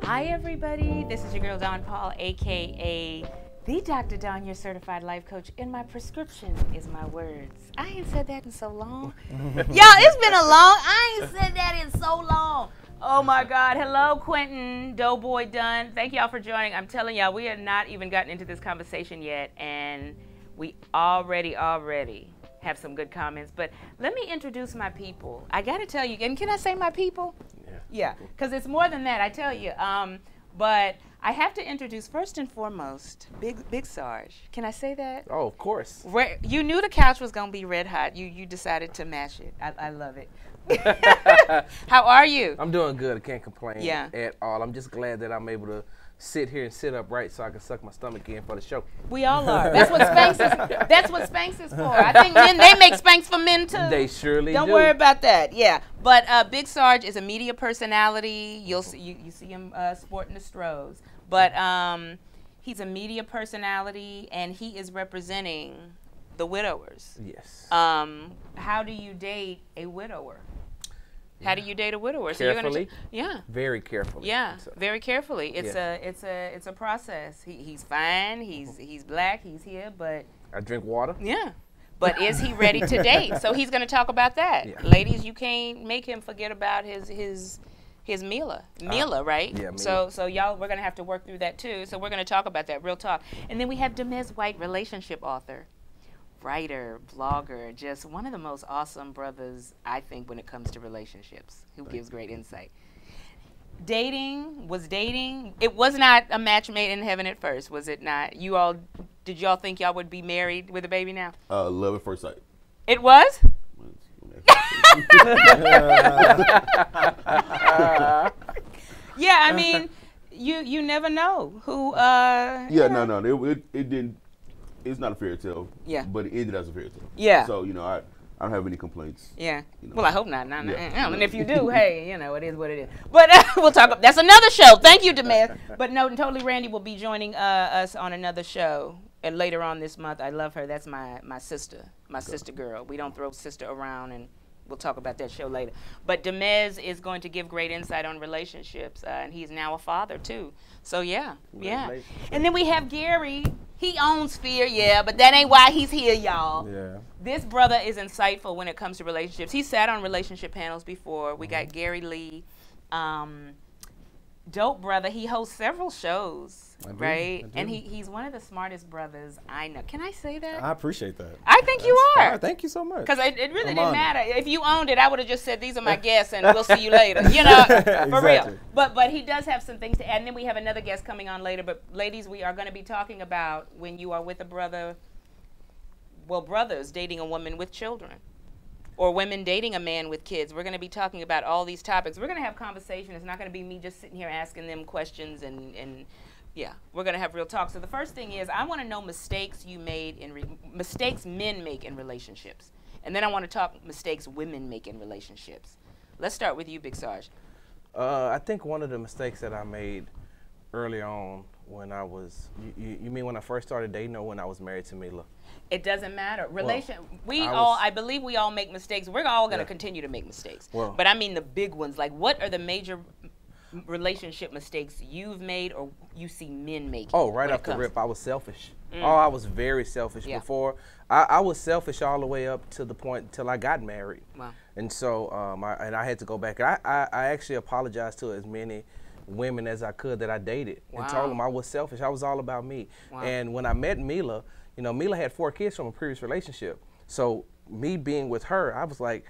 Hi everybody, this is your girl Dawn Paul, aka the Dr. Dawn, your certified life coach, and my prescription is my words. I ain't said that in so long. Y'all, it's been a long, I ain't said that in so long. Oh my God, hello Quentin, Doughboy Dunn. Thank y'all for joining. I'm telling y'all, we have not even gotten into this conversation yet, and we already have some good comments. But let me introduce my people. I gotta tell you, and can I say my people? Yeah, because it's more than that, I tell you. But I have to introduce first and foremost, Big Sarge. Can I say that? Oh, of course. You knew the couch was gonna be red hot. You decided to mash it. I love it. How are you? I'm doing good. I can't complain at all. I'm just glad that I'm able to sit here and sit upright so I can suck my stomach in for the show. We all are. That's what Spanx is. That's what Spanx is for. I think men, they make Spanx for men too. They surely do. Don't worry about that. Yeah, but Big Sarge is a media personality. You see him sporting the Stros, but he's a media personality and he is representing the widowers. Yes. How do you date a widower? How do you date a widower? Carefully. Yeah. Very carefully. Yeah, so. Very carefully. It's a process. He's fine. He's black. He's here, but I drink water. Yeah. But is he ready to date? So he's going to talk about that. Yeah. Ladies, you can't make him forget about his Mila, right? Yeah, Mila. So y'all, we're going to have to work through that too. So we're going to talk about that, real talk. And then we have Demez White, relationship author, writer, blogger, just one of the most awesome brothers, I think, when it comes to relationships, who gives great insight. Dating, it was not a match made in heaven at first, was it not? Did y'all think y'all would be married with a baby now? Love at first sight. It was? Yeah, I mean, you never know who. No, it didn't. It's not a fairy tale. Yeah. But it ended as a fairy tale. Yeah. So I don't have any complaints. Yeah. You know. Well, I hope not. And if you do, hey, it is what it is. But we'll talk. That's another show. Thank you, Demez. But no, totally. Randy will be joining us on another show later on this month. I love her. That's my sister, sister girl. We don't throw sister around, and we'll talk about that show later. But Demez is going to give great insight on relationships, and he's now a father too. So yeah. And then we have Gary. He owns fear, but that ain't why he's here, y'all. Yeah. This brother is insightful when it comes to relationships. He sat on relationship panels before. We got Gary Lee. Dope brother. He hosts several shows, right? And he's one of the smartest brothers I know. Can I say that? I appreciate that. I think you are. Fine. Thank you so much. Because it really didn't matter. If you owned it, I would have just said, these are my guests, and we'll see you later. For real. But he does have some things to add. And then we have another guest coming on later. But ladies, we are going to be talking about when you are with a brother, brothers dating a woman with children, or women dating a man with kids. We're going to be talking about all these topics. We're going to have conversation. It's not going to be me just sitting here asking them questions and yeah, we're going to have real talk. So the first thing is, I want to know mistakes you made mistakes men make in relationships. And then I want to talk mistakes women make in relationships. Let's start with you, Big Sarge. I think one of the mistakes that I made early on when I was, you mean when I first started dating or when I was married to Mila? It doesn't matter. I believe we all make mistakes. We're all going to continue to make mistakes. But I mean the big ones. Like, what are the major relationship mistakes you've made or you see men making? Oh, right off the rip, I was selfish. I was very selfish before. I was selfish all the way up to the point until I got married. Wow. And so I had to go back. I actually apologized to as many women as I could that I dated and told them I was selfish. I was all about me. Wow. And when I met Mila, Mila had 4 kids from a previous relationship. So me being with her, I was like,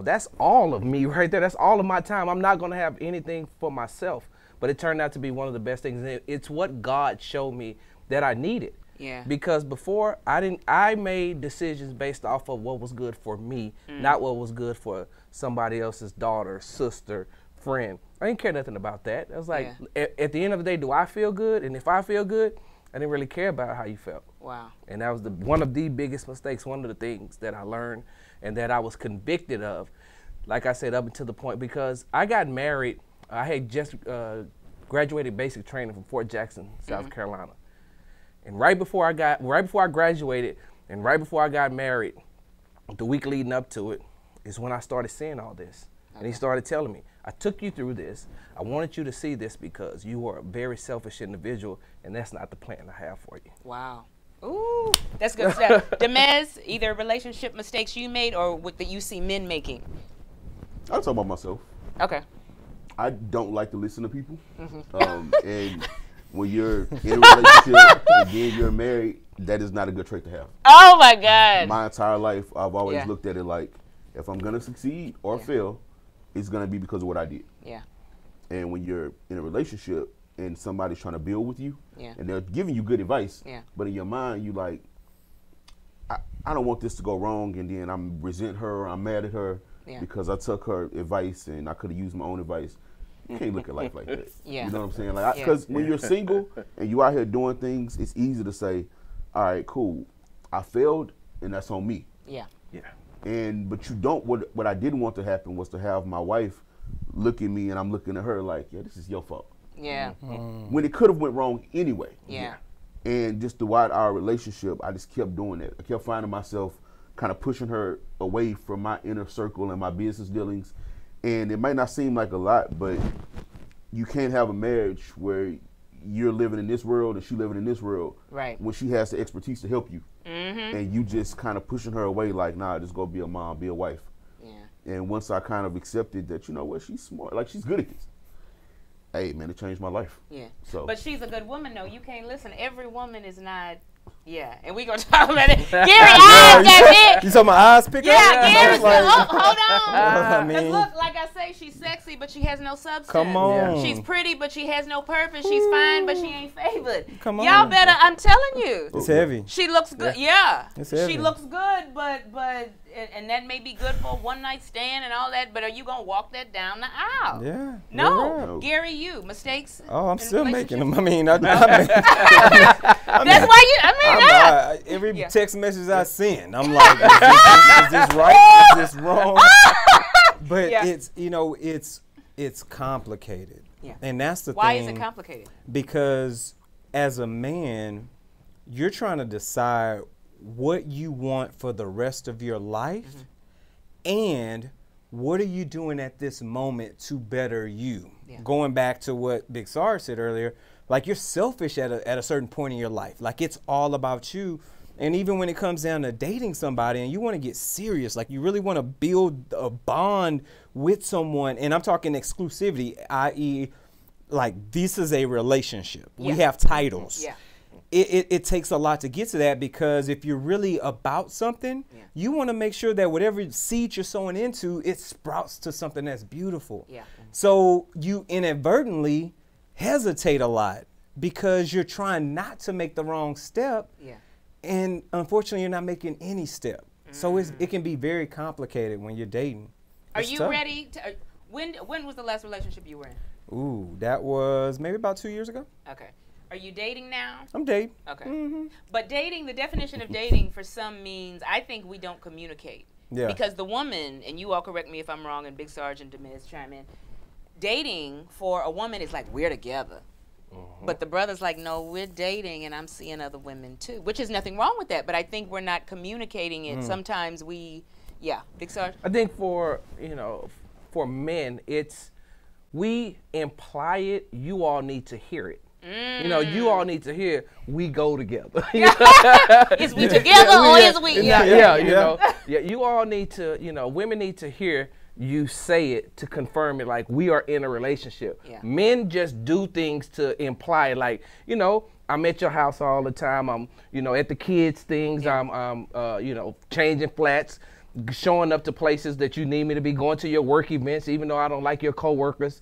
that's all of me right there. That's all of my time. I'm not going to have anything for myself. But it turned out to be one of the best things. It's what God showed me that I needed. Yeah. Because before I made decisions based off of what was good for me, not what was good for somebody else's daughter, sister, friend. I didn't care nothing about that. I was like, at the end of the day, do I feel good? And if I feel good, I didn't really care about how you felt. Wow. And that was one of the biggest mistakes, one of the things that I learned and that I was convicted of, like I said, up until the point, because I got married. I had just graduated basic training from Fort Jackson, South Carolina. And right before I graduated and right before I got married, the week leading up to it is when I started seeing all this. And he started telling me, I took you through this. I wanted you to see this because you are a very selfish individual, and that's not the plan I have for you. Wow. Ooh, that's good stuff. Demez, either relationship mistakes you made or what that you see men making? I'll talk about myself. Okay. I don't like to listen to people. And when you're in a relationship and then you're married, that is not a good trait to have. Oh, my God. My entire life, I've always looked at it like, if I'm going to succeed or fail, it's going to be because of what I did. Yeah. And when you're in a relationship and somebody's trying to build with you, and they're giving you good advice, but in your mind, you like, I don't want this to go wrong, and then I'm resent her, I'm mad at her because I took her advice and I could have used my own advice. You can't look at life like that. You know what I'm saying? Like, because when you're single and you out here doing things, it's easy to say, all right, cool, I failed, and that's on me. Yeah. But you don't. What I didn't want to happen was to have my wife look at me and I'm looking at her like, yeah, this is your fault. Yeah. When it could have went wrong anyway. Yeah. And just throughout our relationship, I just kept doing that. I kept finding myself kind of pushing her away from my inner circle and my business dealings. And it might not seem like a lot, but you can't have a marriage where you're living in this world and she living in this world. Right. When she has the expertise to help you. And you just kind of pushing her away like, nah, just go be a mom, be a wife. And once I kind of accepted that, you know what, she's smart, like she's good at this. Hey, man, it changed my life. Yeah. So. But she's a good woman, though. You can't listen. Every woman is not. Yeah, and we're going to talk about it. Gary, eyes, that's it. You saw my eyes pick up? Yeah, Gary's like, hold on. I mean, look, like I say, she's sexy, but she has no substance. Come on. She's pretty, but she has no purpose. She's fine, but she ain't favored. Come on. Y'all better, I'm telling you. It's heavy. She looks good. Yeah. It's heavy. She looks good, but and that may be good for a one-night stand and all that, but are you going to walk that down the aisle? Yeah. No. Right. Gary, you, mistakes? Oh, I'm in still making them. I relationships? mean, That's why you, every text message I send, I'm like, is this right? Is this wrong? But it's, you know, it's complicated. Yeah. And that's the thing. Why is it complicated? Because as a man, you're trying to decide what you want for the rest of your life and what are you doing at this moment to better you? Yeah. Going back to what Big Sarge said earlier, like you're selfish at a certain point in your life. Like it's all about you. And even when it comes down to dating somebody and you want to get serious, like you really want to build a bond with someone, and I'm talking exclusivity, i.e. like this is a relationship. We have titles. Yeah. It takes a lot to get to that because if you're really about something, you want to make sure that whatever seed you're sowing into, it sprouts to something that's beautiful. Yeah. So you inadvertently hesitate a lot because you're trying not to make the wrong step. Yeah. And unfortunately, you're not making any step. So it can be very complicated when you're dating. Are you ready to, when was the last relationship you were in? Ooh, that was maybe about 2 years ago. Okay. Are you dating now? I'm dating. Okay. But dating, the definition of dating for some means, I think we don't communicate. Yeah. Because the woman, and you all correct me if I'm wrong, and Big Sarge and Demiz chime in, dating for a woman is like, we're together. But the brother's like, no, we're dating and I'm seeing other women too, which is nothing wrong with that. But I think we're not communicating it. Sometimes Big Sarge? I think for men, we imply it, you all need to hear it. You know, you all need to hear we go together. Is we together or is we? You all need to, women need to hear you say it to confirm it, like we are in a relationship. Yeah. Men just do things to imply, like, I'm at your house all the time. I'm, at the kids' things. I'm changing flats, showing up to places that you need me to be, going to your work events, even though I don't like your coworkers,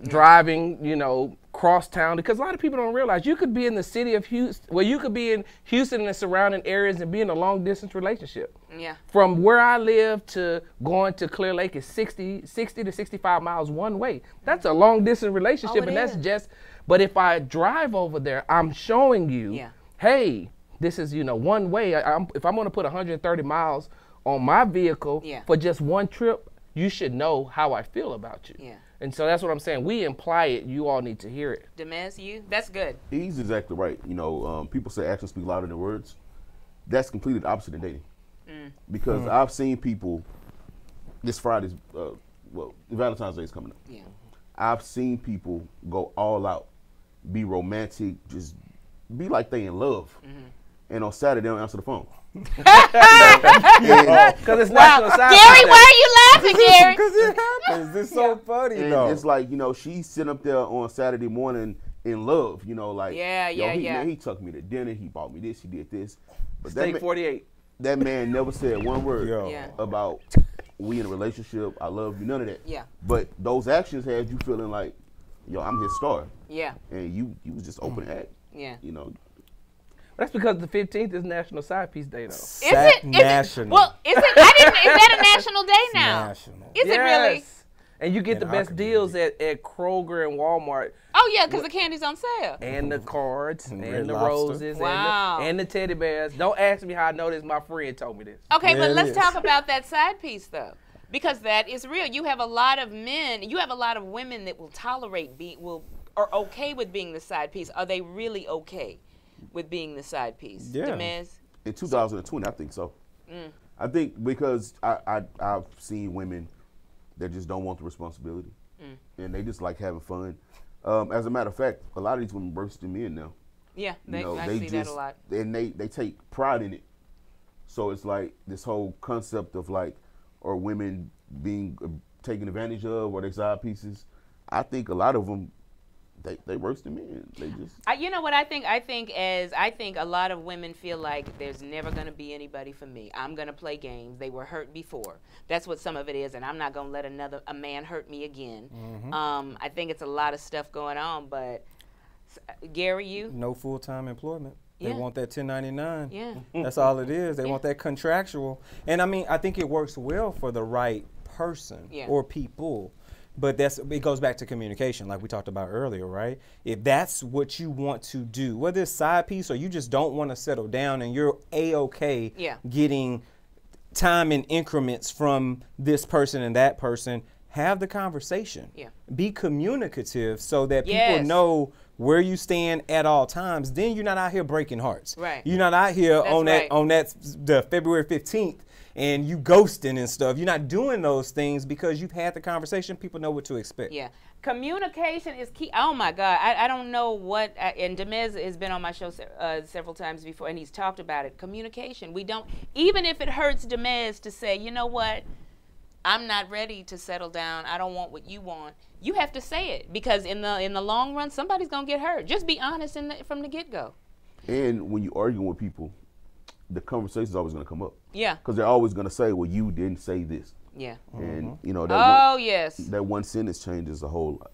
driving, cross town, because a lot of people don't realize you could be in the city of Houston, you could be in Houston and the surrounding areas and be in a long distance relationship. Yeah. From where I live to going to Clear Lake is 60 to 65 miles one way. That's a long distance relationship, and that's just, but if I drive over there, I'm showing you, hey, this is, one way. If I'm going to put 130 miles on my vehicle for just one trip, you should know how I feel about you. Yeah. And so that's what I'm saying. We imply it. You all need to hear it. Demez, you? That's good. He's exactly right. People say actions speak louder than words. That's completely the opposite of dating. Because I've seen people, this Friday's well, Valentine's Day is coming up. Yeah. I've seen people go all out, be romantic, just be like they in love. And on Saturday, they don't answer the phone. Because it's National Side Piece Gary, Day. why are you laughing, Gary? Because it happens. It's so funny, And though. it's like, she's sitting up there on Saturday morning in love, like, man, he took me to dinner, he bought me this, he did this. But Steak 48. That man never said one word Yo. about we in a relationship, I love you, none of that. Yeah. But those actions had you feeling like, I'm his star. Yeah. And you was just open act. Yeah. That's because the 15th is National Side Piece Day, though. Is it? National. Well, is it? Is that a national day now? National. Is it really? And you get In the our best deals community. at Kroger and Walmart. Oh yeah, because the candy's on sale. And the cards, And and Red the Lobster. roses, Wow. and the teddy bears. Don't ask me how I know this. My friend told me this. Okay, There but it let's is. talk about that side piece though, because that is real. You have a lot of men. You have a lot of women that will tolerate are okay with being the side piece. Are they really okay with being the side piece? Yeah. Demez? In 2020, I think so. I think because I've seen women that just don't want the responsibility. And they just like having fun. As a matter of fact, a lot of these women burst in men now. Yeah, They I see that a lot. And they take pride in it. So it's like this whole concept of like, are women being taken advantage of, or they side pieces? I think a lot of them, they worse than men. They just. You know what I think? I think a lot of women feel like there's never going to be anybody for me. I'm going to play games. They were hurt before. That's what some of it is, and I'm not going to let a man hurt me again. I think it's a lot of stuff going on, but Gary, you? No full-time employment. They Yeah. want that 1099. Yeah. That's all it is. They want that contractual. And I mean, I think it works well for the right person or people. But it goes back to communication, like we talked about earlier, right? If that's what you want to do, whether it's side piece or you just don't want to settle down and you're A-okay getting time in increments from this person and that person, have the conversation. Yeah. Be communicative so that people know where you stand at all times. Then you're not out here breaking hearts. Right. You're not out here That's on the February 15th and you ghosting and stuff. You're not doing those things because you've had the conversation. People know what to expect. Yeah. Communication is key. Oh, my God. I don't know what, and Demez has been on my show several times before, and he's talked about it. Communication. We don't, even if it hurts Demez to say, you know what, I'm not ready to settle down. I don't want what you want. You have to say it, because in the long run, somebody's going to get hurt. Just be honest from the get-go. And when you arguing with people, the conversation is always going to come up. Yeah. Because they're always going to say, well, you didn't say this. Yeah. And, that one sentence changes a whole lot.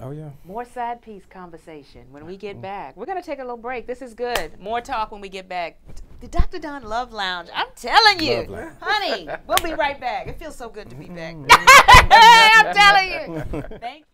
Oh, yeah. More side piece conversation when we get back. We're going to take a little break. This is good. More talk when we get back. The Dr. Don Love Lounge. I'm telling you. Honey, we'll be right back. It feels so good to be back. I'm telling you. Thank you.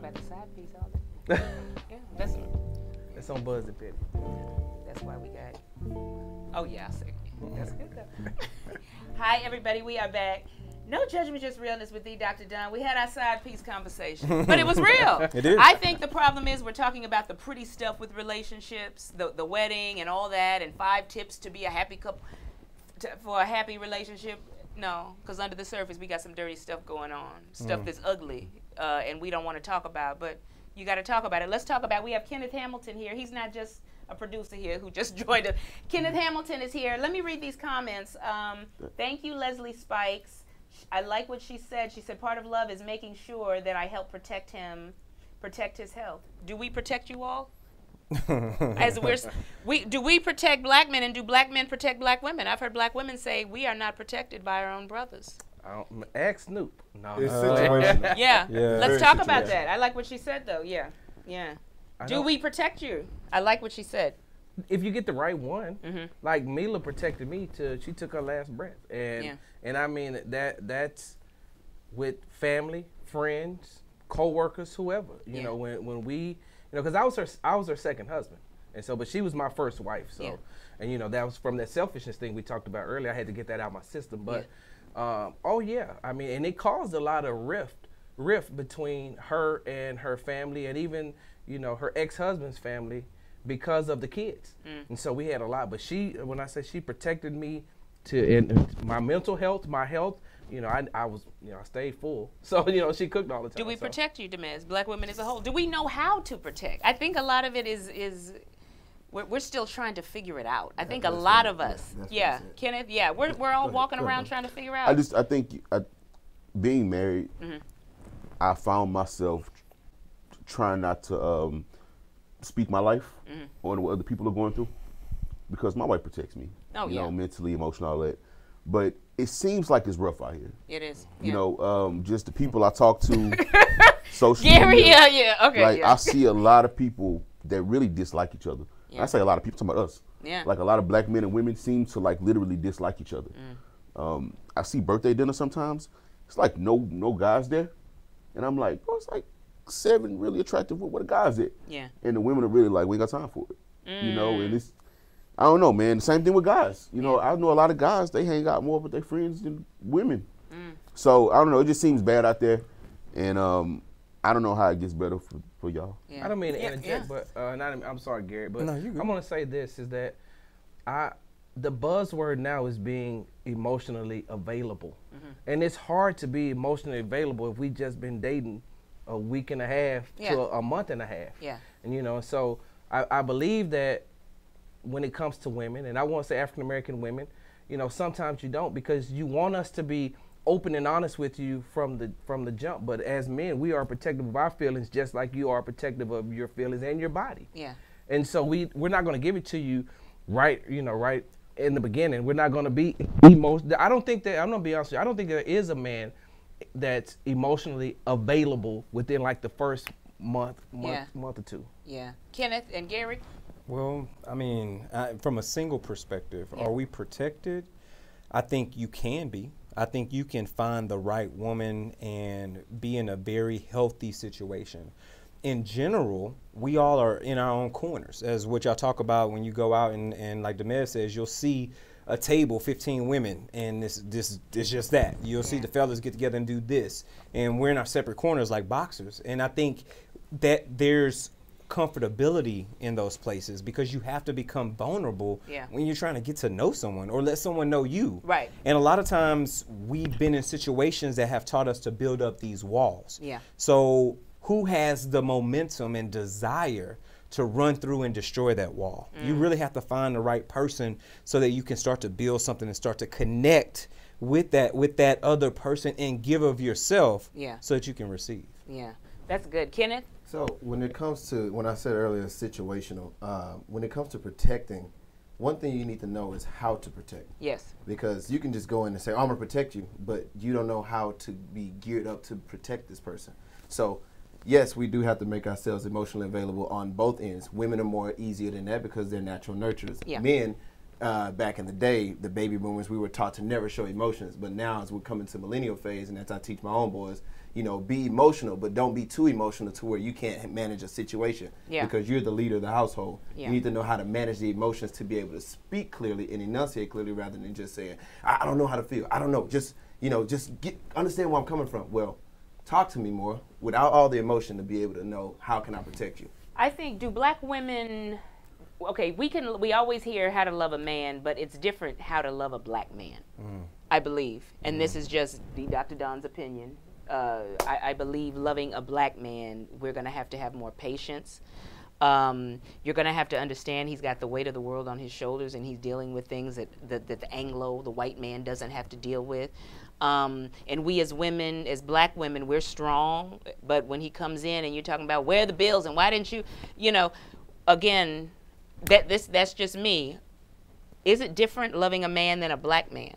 about the side piece all day. Yeah, that's on Buzz and Petty. That's why we got. Oh yeah, I see. That's good though. Hi everybody, we are back. No judgment, just realness with the Dr. Don. We had our side piece conversation, but it was real. It is. I think the problem is we're talking about the pretty stuff with relationships, the wedding and all that, and 5 tips to be a happy couple, for a happy relationship. No, because under the surface we got some dirty stuff going on, stuff that's ugly, and we don't want to talk about. But you got to talk about it. Let's talk about. We have Kenneth Hamilton here. He's not just a producer here who just joined us. Kenneth Hamilton is here. Let me read these comments. Thank you, Leslie Spikes. I like what she said. She said part of love is making sure that I help protect his health. Do we protect you all? Do we protect black men, and do black men protect black women? I've heard black women say we are not protected by our own brothers. Ask Snoop. No. It's situational. Yeah. Let's Very talk about situational. that. I like what she said though. Yeah. Do we protect you? I like what she said. If you get the right one, like Mila protected me till she took her last breath, and I mean that's with family, friends, co-workers, whoever. You know, when we, because I was her second husband, and so, but she was my first wife. So, and that was from that selfishness thing we talked about earlier. I had to get that out of my system, but I mean, and it caused a lot of rift between her and her family, and even her ex-husband's family, because of the kids. And so we had a lot, but when I say she protected me in my mental health, my health, I was, I stayed full. So, she cooked all the time. Do we protect you, Demez, black women as a whole? Do we know how to protect? I think a lot of it is we're still trying to figure it out. I think a lot of us, Kenneth, we're all walking around trying to figure out. I think being married, I found myself trying not to speak my life on what other people are going through, because my wife protects me. Mentally, emotionally, all that. But it seems like it's rough out here. It is. Just the people I talk to, social Gary, media. Okay. I see a lot of people that really dislike each other. I say a lot of people, talking about us. Like a lot of black men and women seem to literally dislike each other. I see birthday dinner sometimes. It's like no guys there, and I'm like, it's like 7 really attractive. What the guys at? And the women are really like, we ain't got time for it. And it's, I don't know, man. The same thing with guys. I know a lot of guys, they hang out more with their friends than women. So I don't know. It just seems bad out there, and I don't know how it gets better for y'all. I don't mean to interject, but I'm sorry, Gary, but I'm gonna say this is that the buzzword now is being emotionally available, and it's hard to be emotionally available if we just been dating a week and a half to a month and a half. And so I believe that when it comes to women, and I want to say African American women, sometimes you don't, because you want us to be open and honest with you from the jump. But as men, we are protective of our feelings just like you are protective of your feelings and your body. And so we're not going to give it to you right in the beginning. We're not going to be emotional. I'm going to be honest with you, I don't think there is a man that's emotionally available within like the first month or two. Kenneth and Gary? Well, I mean, from a single perspective, are we protected? I think you can be. I think you can find the right woman and be in a very healthy situation. In general, we all are in our own corners, as what y'all talk about when you go out and like Demez says, you'll see a table, 15 women, and it's just that. You'll see the fellas get together and do this, and we're in our separate corners like boxers. And I think that there's comfortability in those places, because you have to become vulnerable when you're trying to get to know someone or let someone know you. Right. And a lot of times we've been in situations that have taught us to build up these walls. So who has the momentum and desire to run through and destroy that wall? You really have to find the right person so that you can start to build something and start to connect with that other person and give of yourself so that you can receive. That's good. Kenneth? So when it comes to, when I said earlier, situational, when it comes to protecting, one thing you need to know is how to protect. Because you can just go in and say, I'm going to protect you, but you don't know how to be geared up to protect this person. So yes, we do have to make ourselves emotionally available on both ends. Women are more easier than that because they're natural nurturers. Men, back in the day, the baby boomers, we were taught to never show emotions. But now as we're coming to millennial phase, and as I teach my own boys, you know, be emotional, but don't be too emotional to where you can't manage a situation. Yeah. Because you're the leader of the household. Yeah. You need to know how to manage the emotions to be able to speak clearly and enunciate clearly rather than just saying, I don't know how to feel. I don't know. Just, you know, just understand where I'm coming from. Well, talk to me more without all the emotion to be able to know how can I protect you. I think, do black women, okay, we always hear how to love a man, but it's different how to love a black man, I believe. And this is just Dr. Don's opinion. I believe loving a black man, we're going to have more patience. You're going to have to understand he's got the weight of the world on his shoulders, and he's dealing with things that the white man doesn't have to deal with. And we as women, as black women, we're strong. But when he comes in and you're talking about where are the bills and why didn't you, you know, again, that's just me. Is it different loving a man than a black man?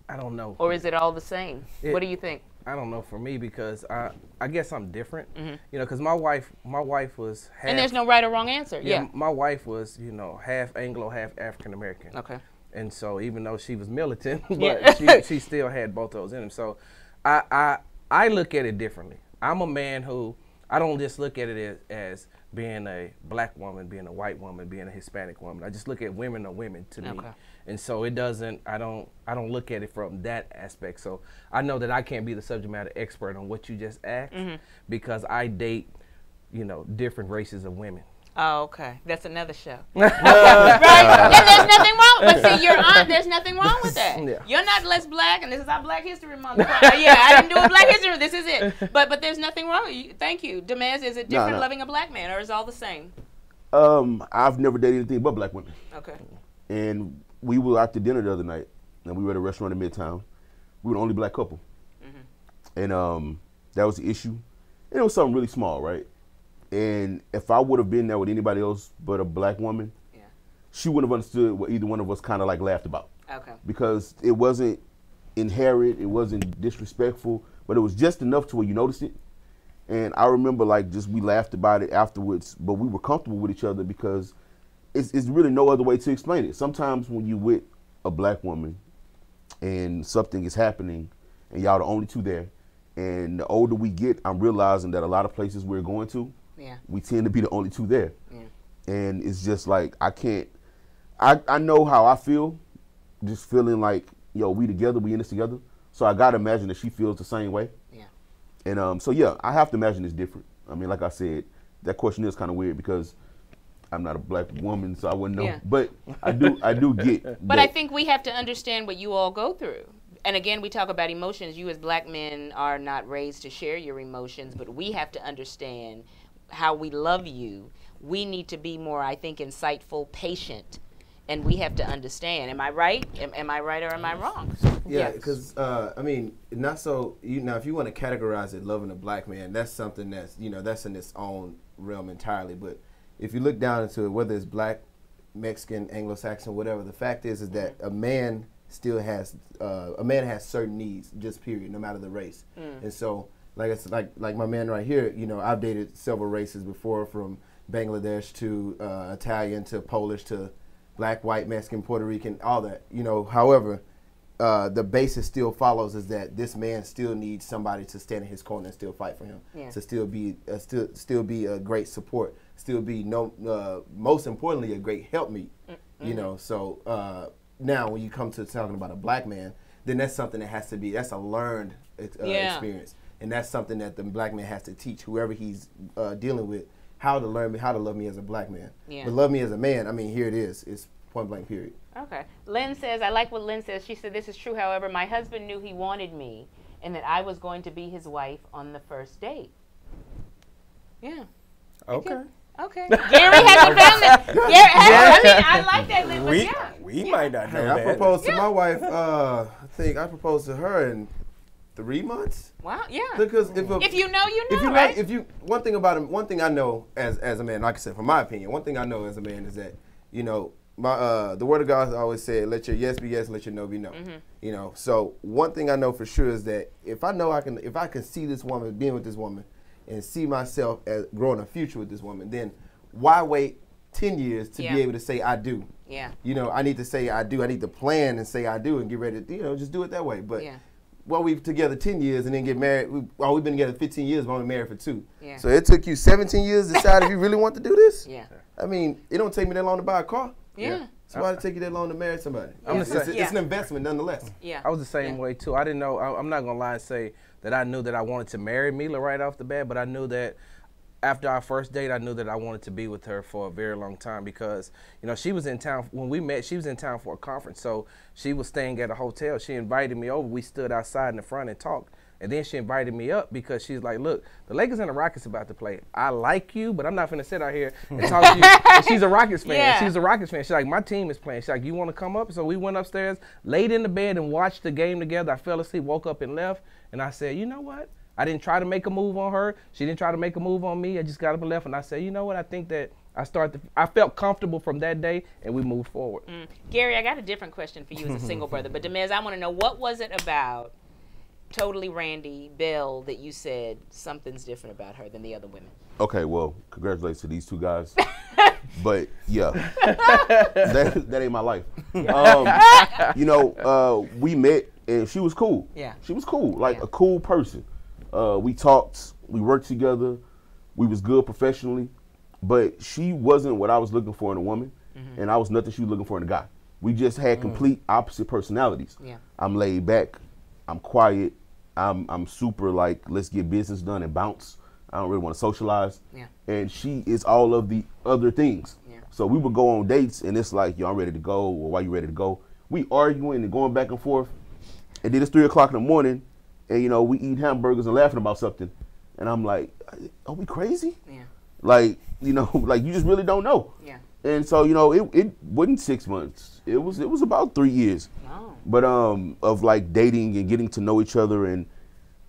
I don't know. Or is it all the same? What do you think? I don't know for me, because I guess I'm different. You know, because my wife was half. And there's no right or wrong answer. Yeah. My wife was, you know, half Anglo, half African American. Okay. And so even though she was militant, but she still had both those in them. So I look at it differently. I'm a man who, I don't just look at it as being a black woman, being a white woman, being a Hispanic woman. I just look at women are women to me. And so it doesn't, I don't look at it from that aspect. So I know that I can't be the subject matter expert on what you just asked, because I date, you know, different races of women. Oh, okay. That's another show. Right? And there's nothing wrong. But see, you're on. There's nothing wrong with that. Yeah. You're not less black, and this is our Black History Month. Yeah, I didn't do a Black History Month. This is it. But there's nothing wrong. Thank you. Demez, is it different loving a black man, or is it all the same? I've never dated anything but black women. Okay. And we were out to dinner the other night, and we were at a restaurant in Midtown. We were the only black couple. And that was the issue. And it was something really small, right? And if I would have been there with anybody else but a black woman, she wouldn't have understood what either one of us kind of like laughed about. Okay. Because it wasn't inherent, it wasn't disrespectful, but it was just enough to where you noticed it. And I remember like just we laughed about it afterwards, but we were comfortable with each other because it's really no other way to explain it. Sometimes when you with a black woman and something is happening and y'all the only two there, and the older we get, I'm realizing that a lot of places we're going to, we tend to be the only two there. And it's just like, I know how I feel, just feeling like, yo, we together, we in this together. So I gotta imagine that she feels the same way. And so yeah, I have to imagine it's different. I mean, like I said, that question is kind of weird because I'm not a black woman, so I wouldn't know. But I do get. But I think we have to understand what you all go through. And again, we talk about emotions. You as black men are not raised to share your emotions, but we have to understand how we love you. We need to be more, I think, insightful, patient, and we have to understand. Am I right? Am I right or am I wrong? Yeah, because I mean, not so. If you want to categorize it, loving a black man, that's something that's that's in its own realm entirely. But if you look down into it, whether it's black, Mexican, Anglo-Saxon, whatever, the fact is that a man still has certain needs, just period, no matter the race. And so, like my man right here, I've dated several races before, from Bangladesh to Italian to Polish to black, white, Mexican, Puerto Rican, all that. However, the basis still follows is that this man still needs somebody to stand in his corner and still fight for him, to still be a great support, still be most importantly a great helpmeet. So now when you come to talking about a black man, then that's something that has to be, that's a learned experience, and that's something that the black man has to teach whoever he's dealing with, how to love me as a black man. But love me as a man, I mean, here it is. It's point blank, period. Okay. Lynn says, I like what Lynn says. She said, this is true. However, my husband knew he wanted me and that I was going to be his wife on the first date. Yeah. Okay. Okay. Gary hasn't found that. I mean, I like that, Lynn, but we might not know that. I proposed to my wife, I think I proposed to her in 3 months. Wow, yeah. Because if you know, you know, right? One thing I know as a man, like I said, from my opinion, one thing I know as a man is that, the word of God always said, let your yes be yes, let your no be no. So one thing I know for sure is that if I can see this woman, being with this woman, and see myself as growing a future with this woman, then why wait 10 years to be able to say I do? Yeah. I need to say I do. I need to plan and say I do and get ready to, just do it that way. But well, we've together 10 years and then get married. We've been together 15 years, but only married for 2. Yeah. So it took you 17 years to decide if you really want to do this? Yeah. I mean, it don't take me that long to buy a car. Yeah. So why did it take you that long to marry somebody? Yeah. It's an investment nonetheless. Yeah. I was the same way too. I didn't know, I'm not gonna lie and say that I knew that I wanted to marry Mila right off the bat, but I knew that after our first date, I knew that I wanted to be with her for a very long time because, you know, she was in town, when we met, she was in town for a conference. So she was staying at a hotel. She invited me over. We stood outside in the front and talked. And then she invited me up because she's like, look, the Lakers and the Rockets about to play. I like you, but I'm not finna sit out here and talk to you. And she's a Rockets fan. Yeah. She's a Rockets fan. She's like, my team is playing. She's like, you want to come up? So we went upstairs, laid in the bed and watched the game together. I fell asleep, woke up and left. And I said, you know what? I didn't try to make a move on her. She didn't try to make a move on me. I just got up and left. And I said, you know what? I think that I felt comfortable from that day, and we moved forward. Gary, I got a different question for you as a single brother. But Demez, I want to know, what was it about Totally Randy Bell that you said something's different about her than the other women? Okay, well, congratulations to these 2 guys. But yeah, that ain't my life. You know, we met and she was cool. Yeah, she was cool, like a cool person. We talked, we worked together, we was good professionally, but she wasn't what I was looking for in a woman, and I was nothing she was looking for in a guy. We just had complete opposite personalities. Yeah, I'm laid back, I'm quiet, I'm super like, let's get business done and bounce. I don't really want to socialize. Yeah. And she is all of the other things. Yeah. So we would go on dates and it's like, yo, I'm ready to go, or why you ready to go? We arguing and going back and forth. And then it's 3 o'clock in the morning and, you know, we eat hamburgers and laughing about something. And I'm like, are we crazy? Yeah. Like, you know, like you just really don't know. Yeah. And so, you know, it wasn't 6 months. It was about 3 years. Wow. But of like dating and getting to know each other and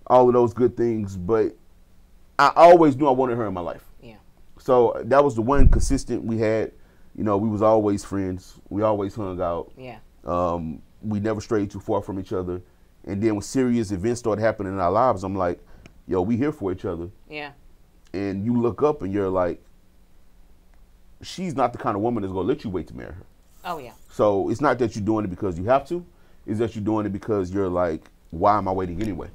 all of those good things. But I always knew I wanted her in my life. Yeah. So that was the one consistent we had. You know, we was always friends. We always hung out. Yeah. We never strayed too far from each other. And then when serious events started happening in our lives, I'm like, yo, we here for each other. Yeah. And you look up and you're like, she's not the kind of woman that's gonna let you wait to marry her. Oh yeah. So it's not that you're doing it because you have to. It's that you're doing it because you're like, why am I waiting anyway?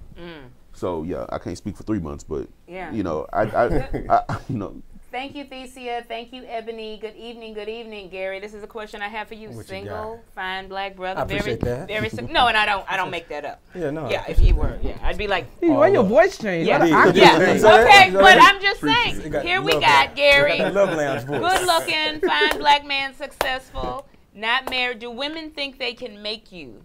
So yeah, I can't speak for 3 months, but yeah, you know, I you know. Thank you, Thesia. Thank you, Ebony. Good evening, Gary. This is a question I have for you. Single, fine black brother. I appreciate that. Very no, and I don't make that up. Yeah, no. Yeah, if you were, I'd be like, why your voice changed? Yeah, okay, but I'm just saying. Here we got Gary, good looking, fine black man, successful, not married. Do women think they can make you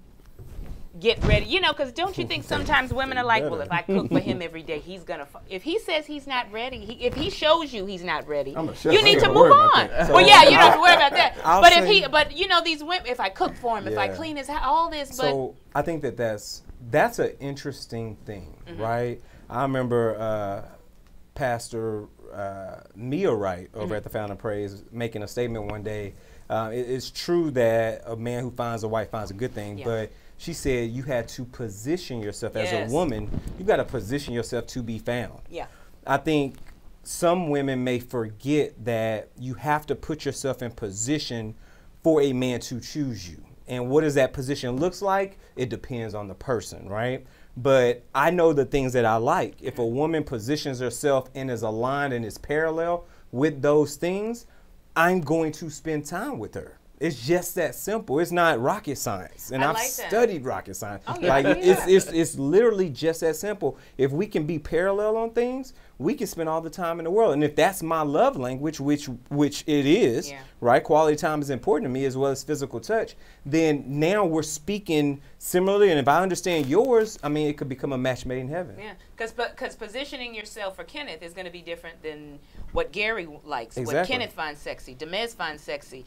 get ready? You know, because don't you think sometimes women are like, well, if I cook for him every day, he's gonna. If he says he's not ready, if he shows you he's not ready, you need to move on. Well, yeah, you don't have to worry about that. But you know, these women, if I cook for him, if I clean his house, all this. So I think that's an interesting thing, right? I remember Pastor Mia Wright over at the Fountain of Praise making a statement one day. It's true that a man who finds a wife finds a good thing, but she said you had to position yourself as a woman. You got to position yourself to be found. Yeah. I think some women may forget that you have to put yourself in position for a man to choose you. And what does that position looks like? It depends on the person, right? But I know the things that I like. If a woman positions herself and is aligned and is parallel with those things, I'm going to spend time with her. It's just that simple. It's not rocket science. And I've studied rocket science. Oh, yeah, like it's literally just that simple. If we can be parallel on things, we can spend all the time in the world. And if that's my love language, which it is, right? Quality time is important to me as well as physical touch. Then now we're speaking similarly. And if I understand yours, I mean, it could become a match made in heaven. Yeah, because positioning yourself for Kenneth is going to be different than what Gary likes, what Kenneth finds sexy, Demez finds sexy.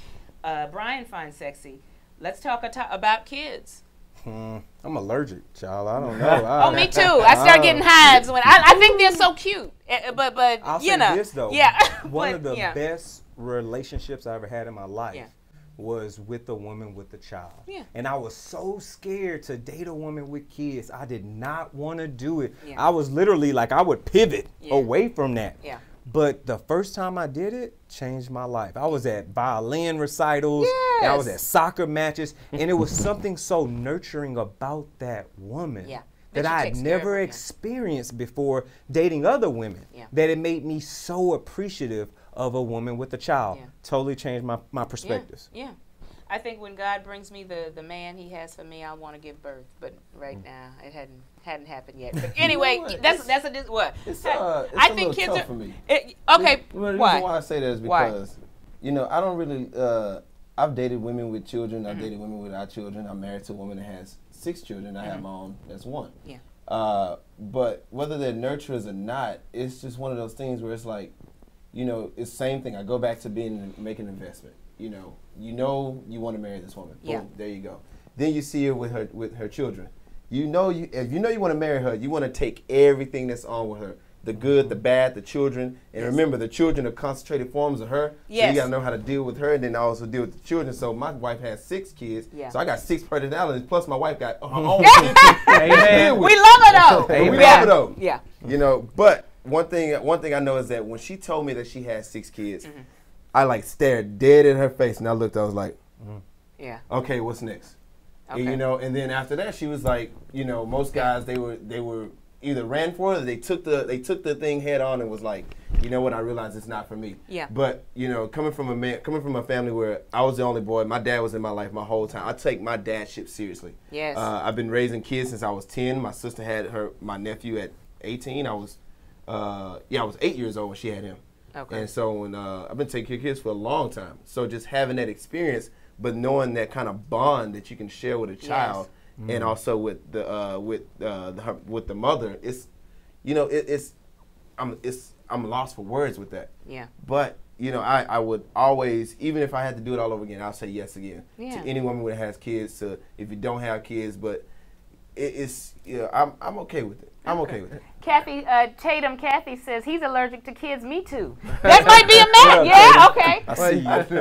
Brian finds sexy. Let's talk about kids. I'm allergic, child. I don't know. Oh, me too. I start getting hives when I think they're so cute. But I'll you know, say this though. Yeah. One of the best relationships I ever had in my life was with a woman with a child. Yeah. And I was so scared to date a woman with kids. I did not want to do it. Yeah. I was literally like, I would pivot away from that. Yeah. But the first time I did it, changed my life. I was at violin recitals, and I was at soccer matches, and it was something so nurturing about that woman that I had never experienced before dating other women. That it made me so appreciative of a woman with a child. Totally changed my perspectives. Yeah. I think when God brings me the man He has for me, I want to give birth. But right now, it hadn't happened yet. But anyway, that's what. It's I think kids tough are for me. Okay. The reason why I say that is because I don't really. I've dated women with children. I've dated women without children. I'm married to a woman that has 6 children. I have my own. That's 1. Yeah. But whether they're nurturers or not, it's just one of those things where it's like, it's the same thing. I go back to making an investment. You want to marry this woman. Boom, there you go. Then you see her with her children. If you want to marry her, you want to take everything that's on with her. The good, the bad, the children. And remember, the children are concentrated forms of her. So you got to know how to deal with her and then also deal with the children. So my wife has 6 kids. So I got 6 personalities. Plus my wife got her own kids. Amen. We love her though. We love her though. Yeah. But one thing I know is that when she told me that she had 6 kids, I stared dead in her face and I looked, I was like, yeah. Okay, what's next? Okay. And then after that she was like, most guys they were either ran for it or they took the thing head on and was like, you know what, I realized it's not for me. Yeah. But, coming from a family where I was the only boy, my dad was in my life my whole time. I take my dadship seriously. Yes. I've been raising kids since I was 10. My sister had my nephew at 18. I was 8 years old when she had him. Okay. And so when I've been taking care of kids for a long time. So just having that experience, but knowing that kind of bond that you can share with a child, and also with the mother, I'm lost for words with that. Yeah. But I would always, even if I had to do it all over again, I'll say yes again to any woman that has kids. To if you don't have kids, but I'm okay with it. I'm okay with it. Kathy Kathy says he's allergic to kids. Me too. That might be a match. Yeah. Okay.